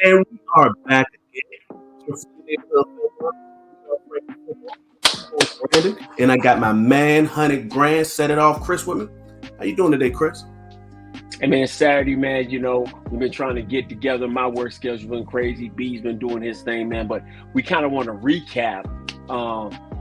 And we are back again. And I got my man, 100 grand, set it off, Chris, with me. How you doing today, Chris? And man, Saturday, man, we've been trying to get together. My work schedule's been crazy. B's been doing his thing, man. But we kind of want to recap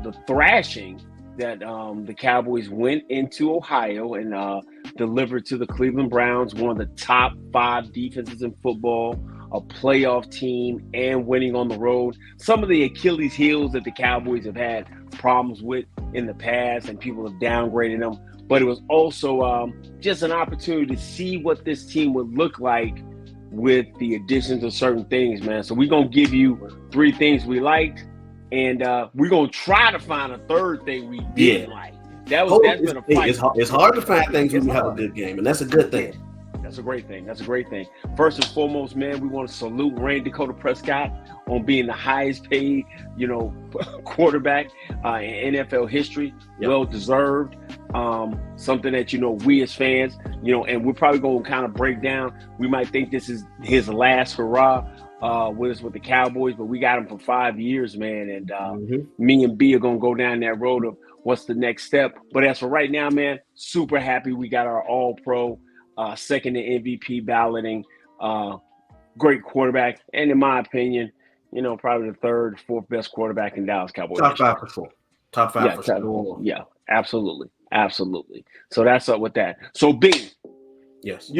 the thrashing that the Cowboys went into Ohio and delivered to the Cleveland Browns, one of the top 5 defenses in football, a playoff team, and winning on the road. Some of the Achilles heels that the Cowboys have had problems with in the past, and people have downgraded them. But it was also just an opportunity to see what this team would look like with the additions of certain things, man. So we're going to give you 3 things we liked, and we're going to try to find a third thing we didn't like. That's been a fight. It's hard to find things when you have a good game, and that's a good thing. That's a great thing. That's a great thing. First and foremost, man, we want to salute Randy Dakota Prescott on being the highest paid, quarterback in NFL history. Yep. Well deserved. Something that, we as fans, and we're probably going to kind of break down. We might think this is his last hurrah with the Cowboys, but we got him for 5 years, man. And me and B are going to go down that road of what's the next step. But as for right now, man, super happy we got our All-Pro. Second in MVP balloting, great quarterback, and in my opinion, probably the 3rd, 4th best quarterback in Dallas Cowboys. Top 5 for sure. Top 5 for sure. Yeah, absolutely. So that's up with that. So B, yes,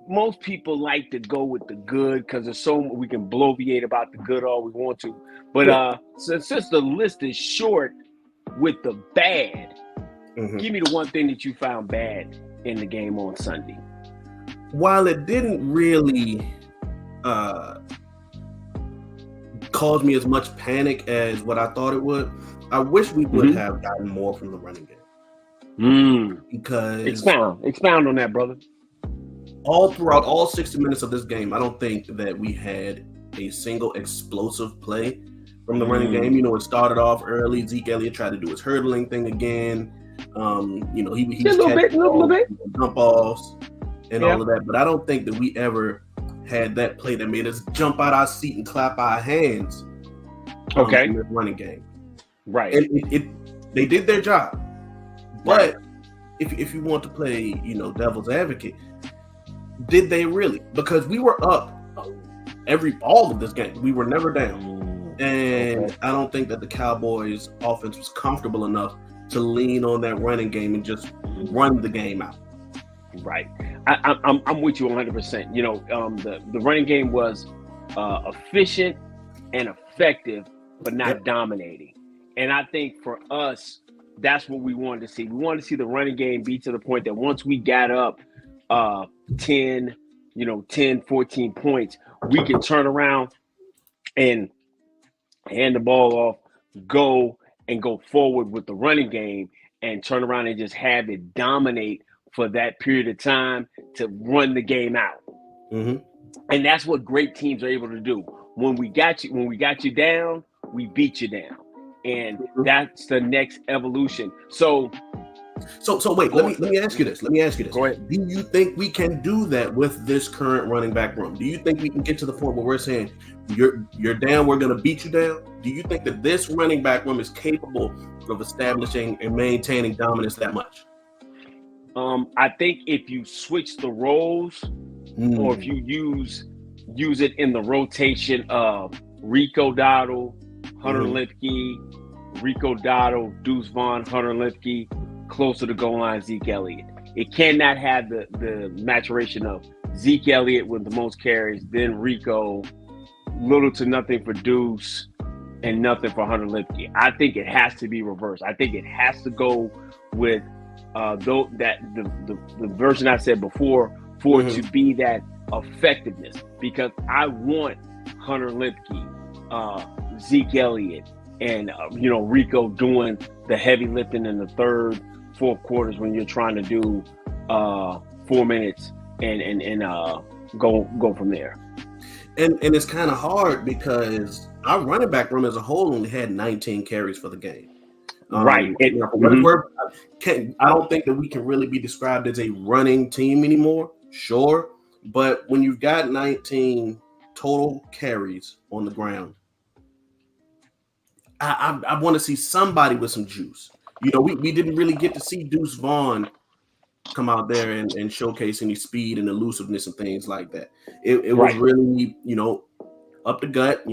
most people like to go with the good because there's so we can bloviate about the good all we want to, but since the list is short with the bad, give me the one thing that you found bad in the game on Sunday. While it didn't really cause me as much panic as what I thought it would, I wish we would have gotten more from the running game. Because expound on that, brother. All throughout all 60 minutes of this game, I don't think that we had a single explosive play from the running game. It started off early. Zeke Elliott tried to do his hurdling thing again. He was catching little bit. Jump offs and all of that, but I don't think that we ever had that play that made us jump out our seat and clap our hands. In the running game, right? And they did their job, but if you want to play, devil's advocate, did they really? Because we were up all of this game, we were never down, and I don't think that the Cowboys' offense was comfortable enough to lean on that running game and just run the game out. Right. I'm with you 100%. The running game was efficient and effective, but not dominating. And I think for us, that's what we wanted to see. We wanted to see the running game be to the point that once we got up 10, 14 points, we can turn around and hand the ball off, go forward with the running game and turn around and just have it dominate for that period of time to run the game out. And that's what great teams are able to do. When we got you down, we beat you down. And that's the next evolution. So wait, let me ask you this. Go ahead. Do you think we can do that with this current running back room? Do you think we can get to the point where we're saying you're down, we're going to beat you down? Do you think that this running back room is capable of establishing and maintaining dominance that much? I think if you switch the roles, or if you use it in the rotation of Rico Dowdle, Hunter Lipke, Rico Dowdle, Deuce Vaughn, Hunter Lipke, closer to goal line Zeke Elliott. It cannot have the maturation of Zeke Elliott with the most carries, then Rico, little to nothing for Deuce, and nothing for Hunter Lipke. I think it has to be reversed. I think it has to go with the version I said before for it to be that effectiveness, because I want Hunter Lipke, Zeke Elliott, and Rico doing the heavy lifting in the 3rd, 4th quarters when you're trying to do 4 minutes and go from there. And it's kind of hard because our running back room as a whole only had 19 carries for the game. Right. I don't think that we can really be described as a running team anymore. Sure. But when you've got 19 total carries on the ground, I want to see somebody with some juice. We didn't really get to see Deuce Vaughn come out there and showcase any speed and elusiveness and things like that. It was really, up the gut,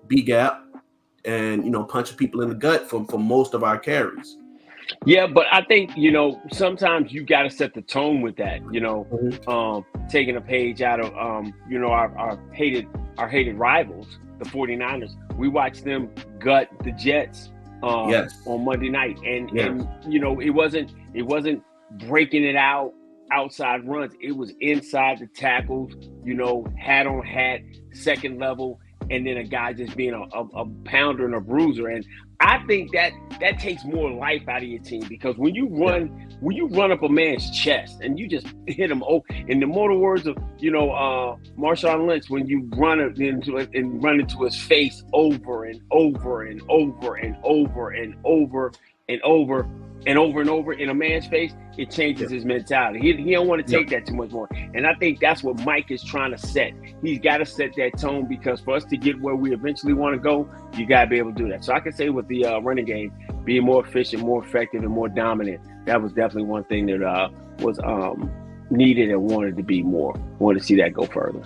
B gap, and punching people in the gut for most of our carries. Yeah, but I think sometimes you got to set the tone with that. Taking a page out of our hated rivals, the 49ers. We watched them gut the Jets on Monday night, and it wasn't breaking it out outside runs. It was inside the tackles, hat on hat, second level, and then a guy just being a pounder and a bruiser. And I think that takes more life out of your team, because when you run up a man's chest and you just hit him, in the mortal words of Marshawn Lynch, when you run into his face over and over and over and over and over and over and over and over in a man's face, it changes his mentality. He don't want to take that too much more. And I think that's what Mike is trying to set. He's got to set that tone, because for us to get where we eventually want to go, you got to be able to do that. So I can say with the running game, being more efficient, more effective, and more dominant, that was definitely one thing that was needed and wanted to be more. Wanted to see that go further.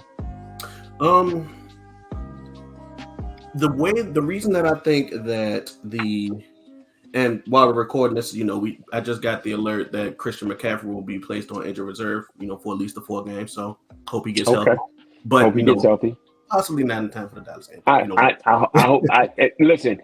The reason that I think that and while we're recording this, I just got the alert that Christian McCaffrey will be placed on injured reserve, for at least the 4 games. So hope he gets healthy. But hope he gets healthy. Possibly not in time for the Dallas game. I hope. Listen.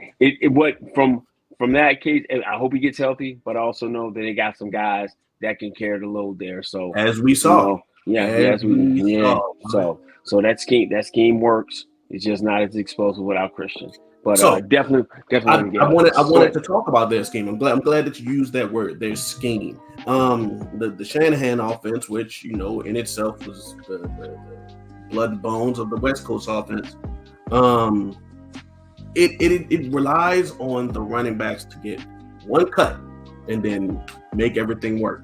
From that case, I hope he gets healthy, but I also know that they got some guys that can carry the load there. So as we saw, So that scheme works. It's just not as explosive without Christian. But definitely. I wanted to talk about their scheme. I'm glad that you used that word. Their scheme. The Shanahan offense, which in itself was the blood and bones of the West Coast offense. It relies on the running backs to get one cut and then make everything work.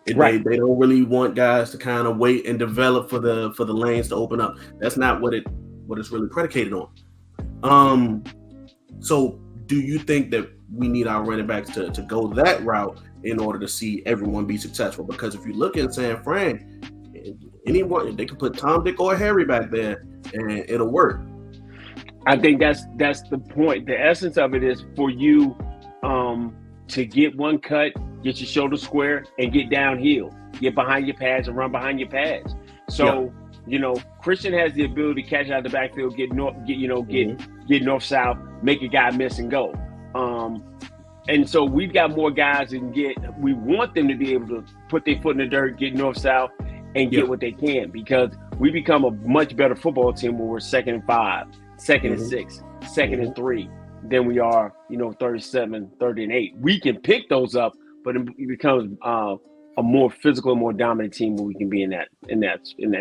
They don't really want guys to kind of wait and develop for the lanes to open up. That's not what it's really predicated on. So do you think that we need our running backs to go that route in order to see everyone be successful? Because if you look at San Fran, anyone, they can put Tom, Dick, or Harry back there and it'll work. I think that's the point. The essence of it is for you to get one cut, get your shoulder square, and get downhill. Get behind your pads and run behind your pads. So Christian has the ability to catch out of the backfield, get north-south, make a guy miss and go. And so we've got more guys we want them to be able to put their foot in the dirt, get north-south, and get what they can, because we become a much better football team when we're 2nd and 5, 2nd and 6, 2nd and 3 than we are, 37, 30 and 8. We can pick those up, but it becomes a more physical, more dominant team when we can be in that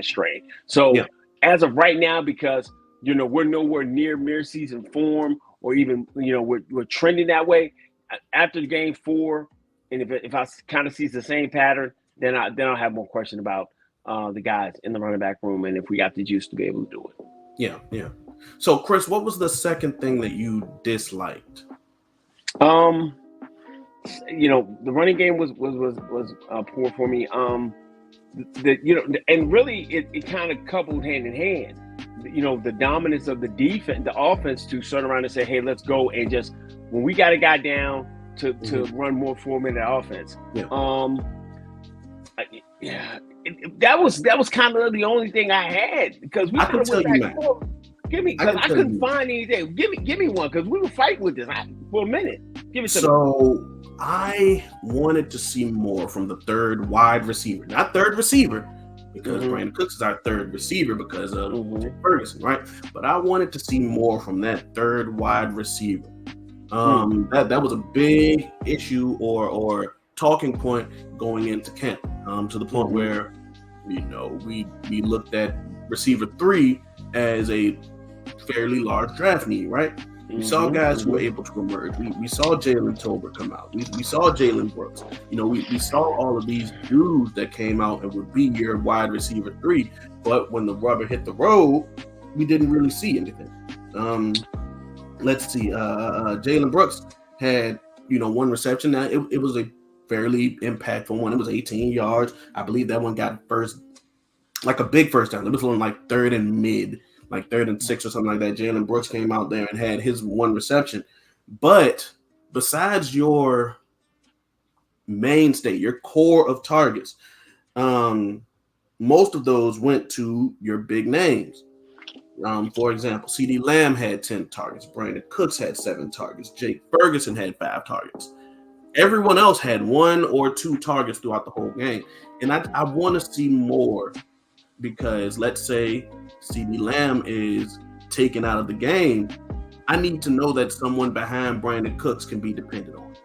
strain. So as of right now, because we're nowhere near season form, or even we're trending that way. After the game 4, and if I kind of see the same pattern, then I'll have more question about the guys in the running back room and if we got the juice to be able to do it. Yeah. So Chris, what was the second thing that you disliked? The running game was poor for me. And really it kind of coupled hand in hand. The dominance of the defense, the offense, to turn around and say, "Hey, let's go," and just when we got a guy down to run more 4-minute offense. That was kind of the only thing I had, because we could have went back and forth. Because I couldn't find anything. Give me one, because we were fighting with this for a minute. Give me something. So I wanted to see more from the third wide receiver, not third receiver, because Brandon Cooks is our third receiver because of Ferguson, right? But I wanted to see more from that third wide receiver. That was a big issue or talking point going into camp, to the point where we looked at receiver 3 as a fairly large draft need, right? We saw guys who were able to emerge. We saw Jalen Tolbert come out. We saw Jalen Brooks. We saw all of these dudes that came out and would be your wide receiver 3. But when the rubber hit the road, we didn't really see anything. Let's see. Jalen Brooks had, one reception. Now it was a fairly impactful one. It was 18 yards. I believe that one got like a big first down. It was on like 3rd and mid, like 3rd and 6 or something like that. Jalen Brooks came out there and had his one reception. But besides your mainstay, your core of targets, most of those went to your big names. For example, CeeDee Lamb had 10 targets. Brandon Cooks had 7 targets. Jake Ferguson had 5 targets. Everyone else had 1 or 2 targets throughout the whole game. And I want to see more, because let's say CeeDee Lamb is taken out of the game. I need to know that someone behind Brandon Cooks can be depended on.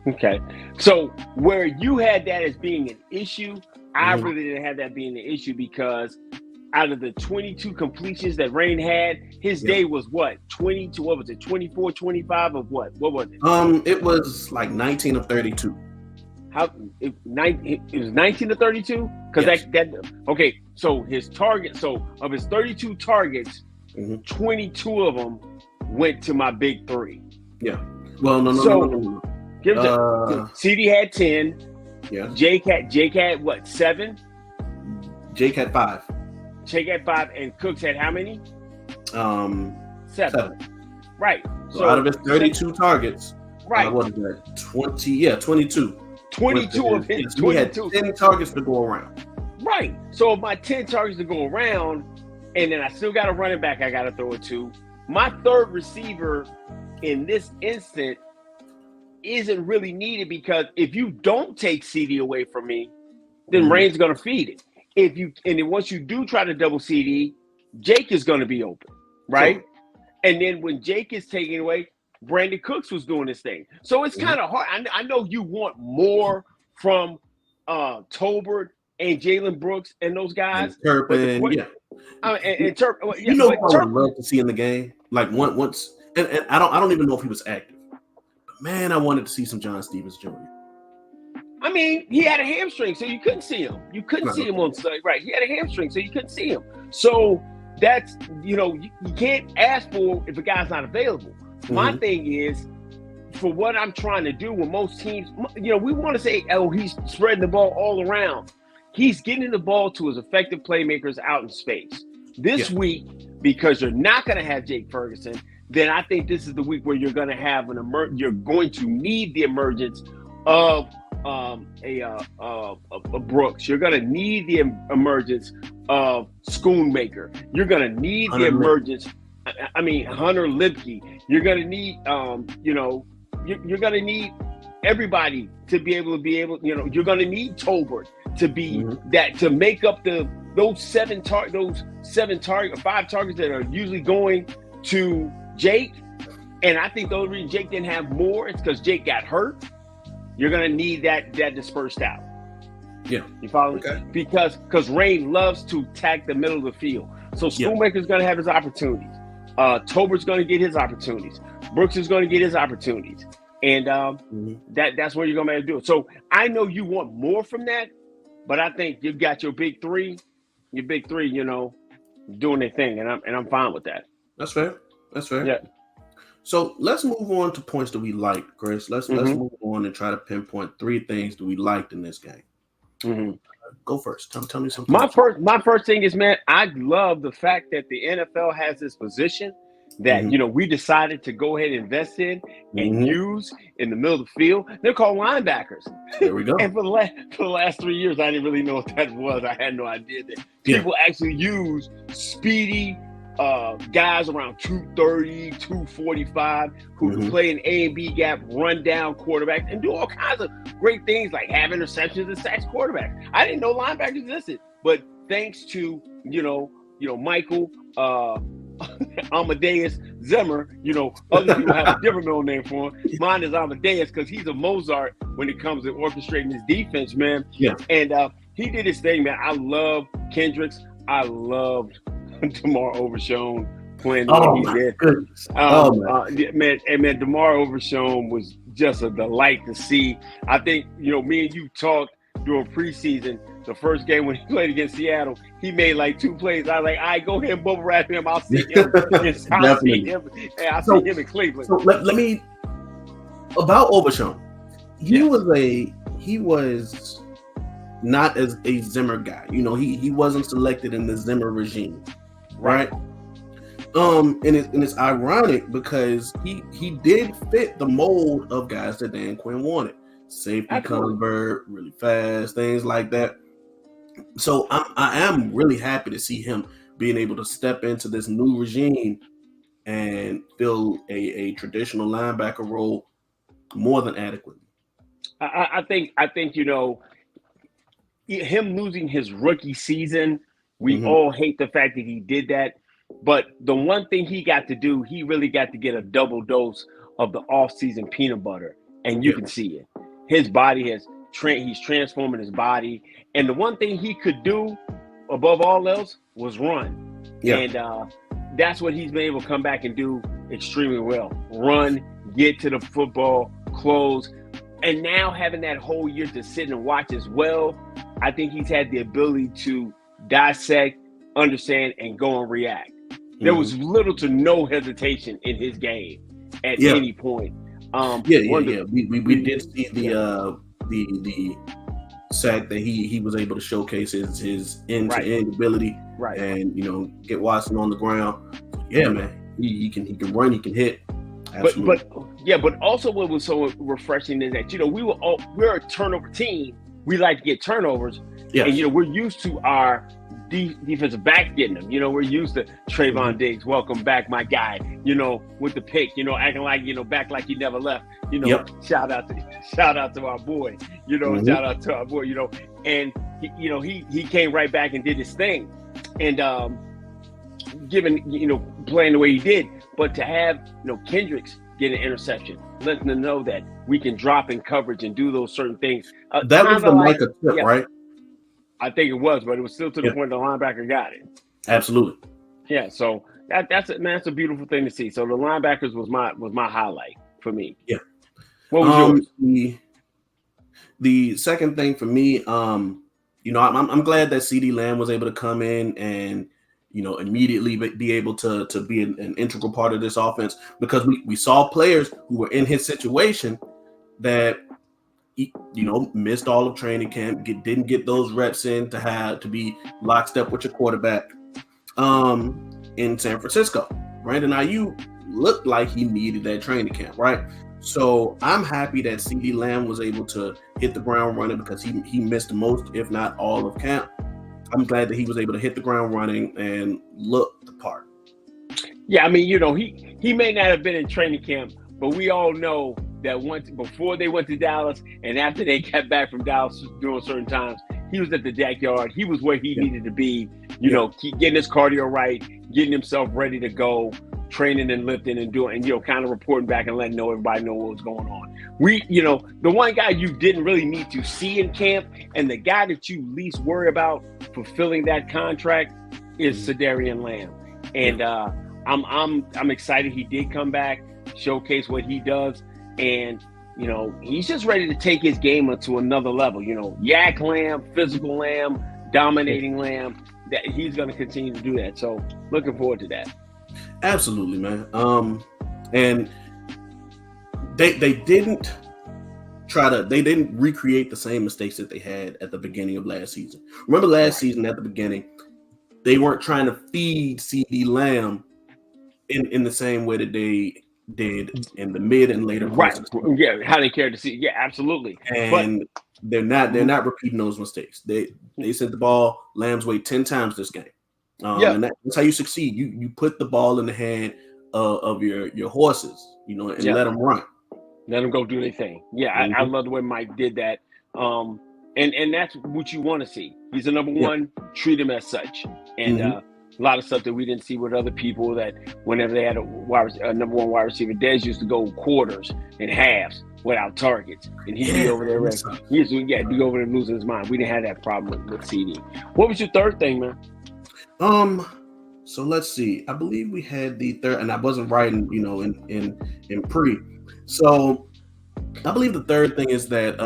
Okay. So where you had that as being an issue, I really didn't have that being an issue, because out of the 22 completions that Rain had, his day was what? 22, what was it? 24, 25 of what? What was it? It was like 19 of 32. It was 19 to 32? Because that okay, so his target, so of his 32 targets, 22 of them went to my big 3. Yeah. Well, no. CD had 10. Yeah. Jake had what, 7? Jake had 5. Jake had 5, and Cooks had how many? 7. Right. So out of his 32 targets, right. What is that? 20? Yeah, 22. 22 of his. He had 10 targets to go around. Right. So if my 10 targets to go around, and then I still got a running back I got to throw it to, my third receiver in this instant isn't really needed, because if you don't take CD away from me, then Rain's going to feed it. And then once you do try to double CD, Jake is going to be open, right? And then when Jake is taken away, Brandon Cooks was doing this thing. So it's kind of hard. I know you want more from Tolbert and Jalen Brooks and those guys. And Turpin, Turpin, you know what I would love to see in the game? Like once, and I don't even know if he was active. But man, I wanted to see some John Stevens Jr. I mean, he had a hamstring, so you couldn't see him. You couldn't see him on Sunday, right? He had a hamstring, so you couldn't see him. So that's, you can't ask for if a guy's not available. My thing is, for what I'm trying to do with most teams, we want to say, oh, he's spreading the ball all around. He's getting the ball to his effective playmakers out in space. This week, because you're not going to have Jake Ferguson, then I think this is the week where you're going to have you're going to need the emergence of a Brooks. You're going to need the emergence of Schoonmaker. You're going to need the emergence. Hunter Lipke. You're going to need, you're going to need everybody to be able, you're going to need Tolbert to be that, to make up those 5 targets that are usually going to Jake. And I think the only reason Jake didn't have more is because Jake got hurt. You're going to need that dispersed out. Yeah. You follow me? Okay. Because Rain loves to attack the middle of the field. So Schoonmaker's going to have his opportunities. Tolbert's going to get his opportunities. Brooks is going to get his opportunities. And that's where you're going to have to do it. So I know you want more from that, but I think you've got your big three, doing their thing, and I'm fine with that. That's fair. Yeah. So let's move on to points that we liked, Chris. Let's move on and try to pinpoint 3 things that we liked in this game. Go first. Tell me something. My first thing is, man, I love the fact that the NFL has this position that we decided to go ahead and invest in and use in the middle of the field. They're called linebackers. There we go. And for the last 3 years, I didn't really know what that was. I had no idea that people actually use speedy guys around 230, 245 who can play an A and B gap, run down quarterbacks, and do all kinds of great things like have interceptions and sacks quarterbacks. I didn't know linebackers existed, but thanks to Michael Amadeus Zimmer, other people have a different middle name for him. Mine is Amadeus because he's a Mozart when it comes to orchestrating his defense, man. Yeah. And he did his thing, man. I love Kendricks. I loved DeMar Overshown playing the way he did. Man, DeMar Overshown was just a delight to see. I think, me and you talked during preseason. The first game when he played against Seattle, he made like 2 plays. I was like, all right, go ahead and bubble wrap him. I'll see him. I'll see him. I'll see him in Cleveland. So let me about Overshown. He was not as a Zimmer guy. He wasn't selected in the Zimmer regime, right? And it's ironic because he did fit the mold of guys that Dan Quinn wanted. Safety convert, really fast, things like that. So I am really happy to see him being able to step into this new regime and fill a traditional linebacker role more than adequately. I think him losing his rookie season, we all hate the fact that he did that. But the one thing he got to do, he really got to get a double dose of the off-season peanut butter, and you can see it. His body he's transforming his body, and the one thing he could do above all else was run. And that's what he's been able to come back and do extremely well. Run, get to the football, close. And now having that whole year to sit and watch as well, I think he's had the ability to dissect, understand, and go and react. There was little to no hesitation in his game at any point. We did see the sack that he was able to showcase his end-to-end ability, and get Watson on the ground. Yeah, man, he can run, he can hit. Absolutely. But also what was so refreshing is that we're a turnover team. We like to get turnovers, and we're used to our defensive backs getting them. We're used to Trayvon Diggs, welcome back, my guy. With the pick, acting like back like he never left. Shout out to our boy. Shout out to our boy. And he came right back and did his thing, and playing the way he did. But to have Kendricks get an interception, letting them know that we can drop in coverage and do those certain things. That was the Micah tip, right? I think it was, but it was still to the point the linebacker got it. Absolutely. Yeah, so that's a beautiful thing to see. So the linebackers was my highlight for me. Yeah. What was yours? The second thing for me, I'm glad that CeeDee Lamb was able to come in and immediately be able to be an integral part of this offense, because we saw players who were in his situation that missed all of training camp, didn't get those reps in to be lockstep with your quarterback. In San Francisco, Brandon Ayuk looked like he needed that training camp, right? So I'm happy that CeeDee Lamb was able to hit the ground running, because he missed most, if not all, of camp. I'm glad that he was able to hit the ground running and look the part. Yeah, I mean, he may not have been in training camp, but we all know that before they went to Dallas and after they got back from Dallas during certain times, he was at the backyard. He was where he needed to be, keep getting his cardio right, getting himself ready to go, training and lifting and doing, and, kind of reporting back and letting everybody know what was going on. The one guy you didn't really need to see in camp, and the guy that you least worry about fulfilling that contract is Sedarian Lamb. And I'm excited he did come back, showcase what he does. And, he's just ready to take his game to another level. Yak Lamb, physical Lamb, dominating Lamb, that he's going to continue to do that. So looking forward to that. Absolutely, man. And they didn't recreate the same mistakes that they had at the beginning of last season. Remember last season at the beginning, they weren't trying to feed CeeDee Lamb in the same way that they did in the mid and later parts. Right. Yeah, how they cared to see. Yeah, absolutely. And they're not repeating those mistakes. They sent the ball Lamb's way 10 times this game. And that's how you succeed. You put the ball in the hand of your horses, and let them run. Let them go do their thing. Yeah, I love the way Mike did that. And that's what you want to see. He's a number one. Treat him as such. And a lot of stuff that we didn't see with other people, that whenever they had a number one wide receiver, Dez used to go quarters and halves without targets, and he'd be over there. Be over there losing his mind. We didn't have that problem with CD. What was your third thing, man? So let's see. I believe we had the third, and I wasn't writing, in pre. So I believe the third thing is that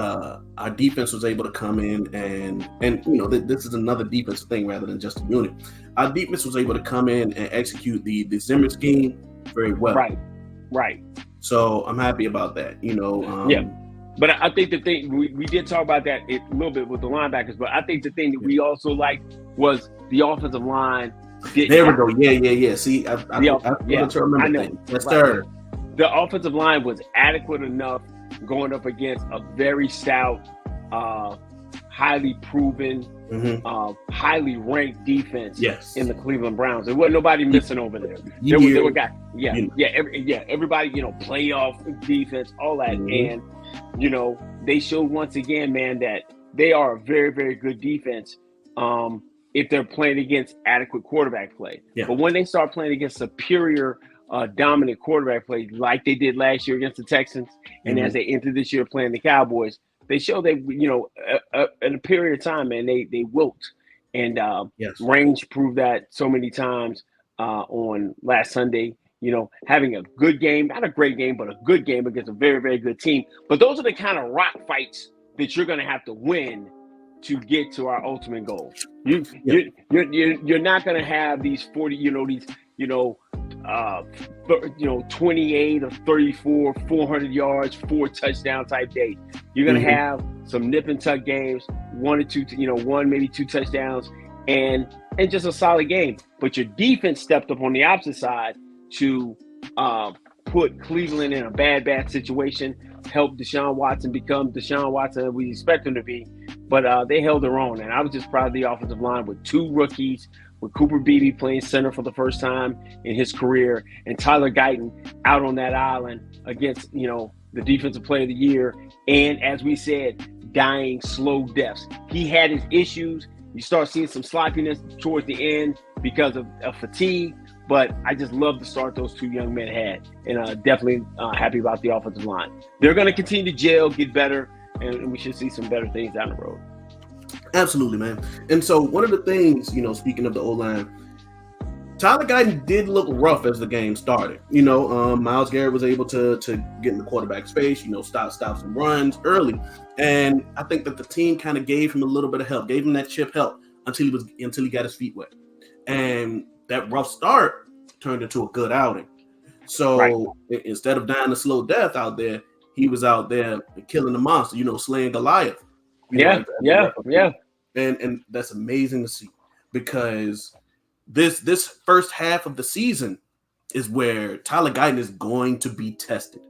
our defense was able to come in and this is another defensive thing rather than just a unit. Our defense was able to come in and execute the Zimmer scheme very well. Right. So I'm happy about that. Yeah. But I think the thing we did talk about that a little bit with the linebackers, but I think the thing that we also liked was the offensive line. There we go. Yeah. See, I remember things. Yes, sir. The offensive line was adequate enough going up against a very stout, highly proven, highly ranked defense in the Cleveland Browns. There wasn't nobody missing over there. There were guys. Everybody, playoff defense, all that. And, they showed once again, man, that they are a very, very good defense if they're playing against adequate quarterback play. Yeah. But when they start playing against superior dominant quarterback play like they did last year against the Texans, and as they enter this year playing the Cowboys, they show that, in a period of time, man, they wilt. And Range proved that so many times on last Sunday, having a good game, not a great game, but a good game against a very, very good team. But those are the kind of rock fights that you're going to have to win to get to our ultimate goal. You're not going to have these 40, 28 or 34, 400 yards, 4 touchdown type days. You're going to have some nip and tuck games, 1 or 2, one, maybe 2 touchdowns, and just a solid game. But your defense stepped up on the opposite side to put Cleveland in a bad situation, help Deshaun Watson become Deshaun Watson we expect him to be. But they held their own, and I was just proud of the offensive line with 2 rookies, with Cooper Beebe playing center for the first time in his career, and Tyler Guyton out on that island against, the defensive player of the year. And as we said, dying slow deaths. He had his issues. You start seeing some sloppiness towards the end because of fatigue. But I just love the start those 2 young men had, and definitely happy about the offensive line. They're going to continue to gel, get better, and we should see some better things down the road. Absolutely, man. And so one of the things, speaking of the O-line, Tyler Guyton did look rough as the game started. Myles Garrett was able to get in the quarterback's face, stop some runs early. And I think that the team kind of gave him a little bit of help, gave him that chip help until he got his feet wet. And that rough start turned into a good outing. So instead of dying a slow death out there, he was out there killing the monster, slaying Goliath. Yeah. And that's amazing to see, because this first half of the season is where Tyler Guyton is going to be tested.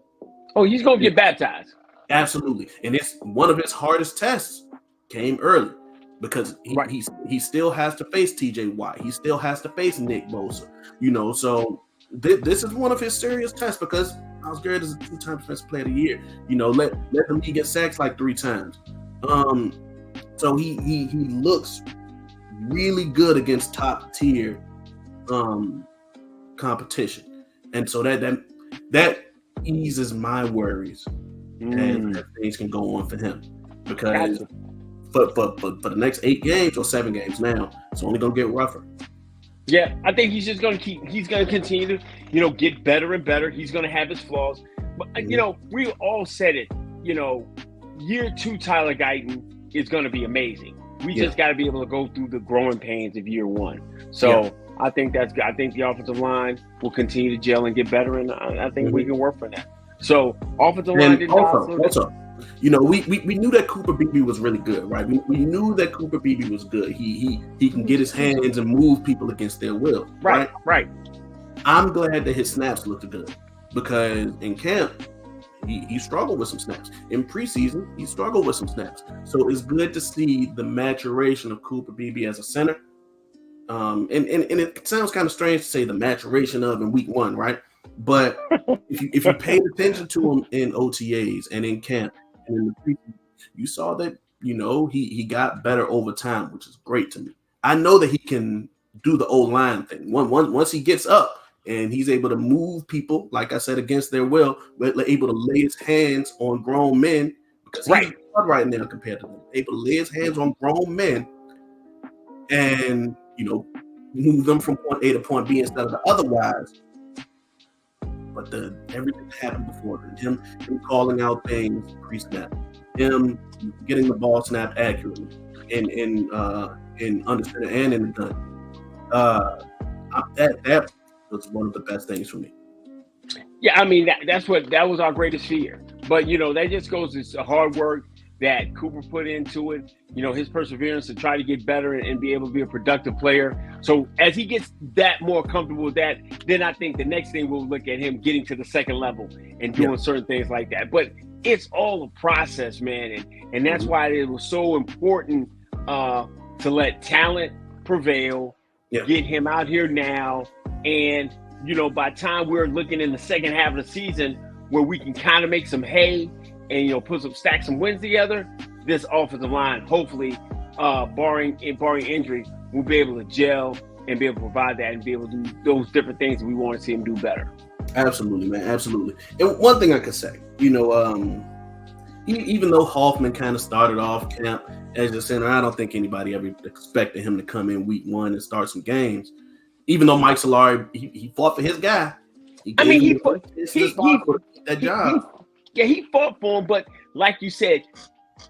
Oh, he's going to get baptized. Absolutely. And it's one of his hardest tests came early, because he still has to face TJ Watt. He still has to face Nick Bosa, so this is one of his serious tests, because Myles Garrett is a 2-time defensive player of the year. Let the league get sacks like 3 times. So he looks really good against top tier competition, and so that eases my worries as things can go on for him, because for the next 8 games or 7 games now, it's only gonna get rougher. Yeah, I think he's just gonna continue to get better and better. He's gonna have his flaws, but we all said it. Year 2 Tyler Guyton is gonna be amazing. We just got to be able to go through the growing pains of year 1. So I think that's good. I think the offensive line will continue to gel and get better, and I think we can work for that. So offensive line did also, we knew that Cooper Beebe was really good, right? We knew that Cooper Beebe was good. He can get his hands and move people against their will. Right. I'm glad that his snaps looked good, because in camp he struggled with some snaps. In preseason, he struggled with some snaps. So it's good to see the maturation of Cooper Beebe as a center. And it sounds kind of strange to say the maturation of in week 1, right? But if you paid attention to him in OTAs and in camp and in the preseason, you saw that he got better over time, which is great to me. I know that he can do the O-line thing. Once he gets up and he's able to move people, like I said, against their will, but able to lay his hands on grown men, because he's right now compared to them, able to lay his hands on grown men and move them from point A to point B instead of the otherwise. but everything that happened before then, him calling out things pre-snap, him getting the ball snapped accurately, and understanding and in the gun. That was one of the best things for me. Yeah, I mean that was our greatest fear. But that just goes to hard work that Cooper put into it. His perseverance to try to get better and be able to be a productive player. So as he gets that more comfortable with that, then I think the next thing we'll look at him getting to the second level and doing certain things like that. But it's all a process, man, and that's why it was so important to let talent prevail. Yeah. Get him out here now, and by the time we're looking in the second half of the season where we can kind of make some hay and stack some wins together, this offensive line, hopefully, barring injury, will be able to gel and be able to provide that and be able to do those different things that we want to see him do better. Absolutely, man, absolutely. And one thing I could say, even though Hoffman kind of started off camp as the center, I don't think anybody ever expected him to come in week one and start some games. Even though Mike Solari, he fought for his guy. He fought for him, but like you said,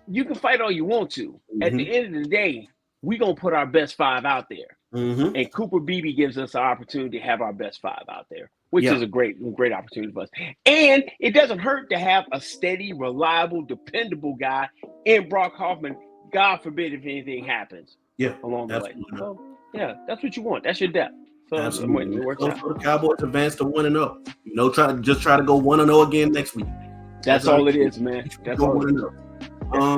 you can fight all you want to. Mm-hmm. At the end of the day, we're going to put our best five out there. Mm-hmm. And Cooper Beebe gives us an opportunity to have our best five out there, which is a great opportunity for us. And it doesn't hurt to have a steady, reliable, dependable guy in Brock Hoffman, God forbid if anything happens along the way. So, that's what you want. That's your depth. So absolutely. The Cowboys advance to 1-0. Try to go 1-0 again next week. That's all it is, man. That's all it is.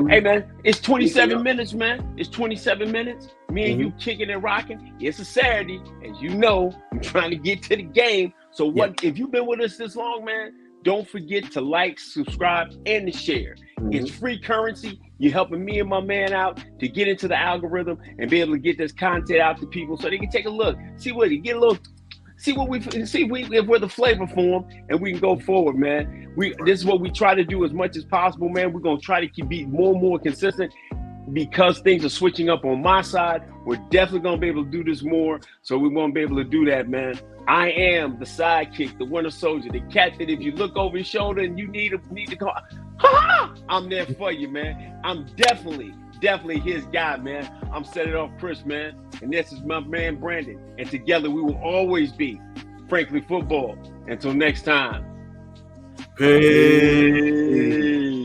Hey, man, it's 27 minutes, man. It's 27 minutes. Me and you kicking and rocking. It's a Saturday. As you know, I'm trying to get to the game. So if you've been with us this long, man, don't forget to like, subscribe, and to share. Mm-hmm. It's free currency. You're helping me and my man out to get into the algorithm and be able to get this content out to people so they can take a look, see if we're the flavor for them, and we can go forward, man. This is what we try to do as much as possible, man. We're gonna try to be more and more consistent because things are switching up on my side. We're definitely gonna be able to do this more, so we won't be able to do that, man. I am the sidekick, the winter soldier, the cat that if you look over your shoulder and you need to call, I'm there for you, man. I'm definitely his guy, man. I'm Set It Off Chris, man. And this is my man, Brandon. And together we will always be Frankly Football. Until next time. Peace.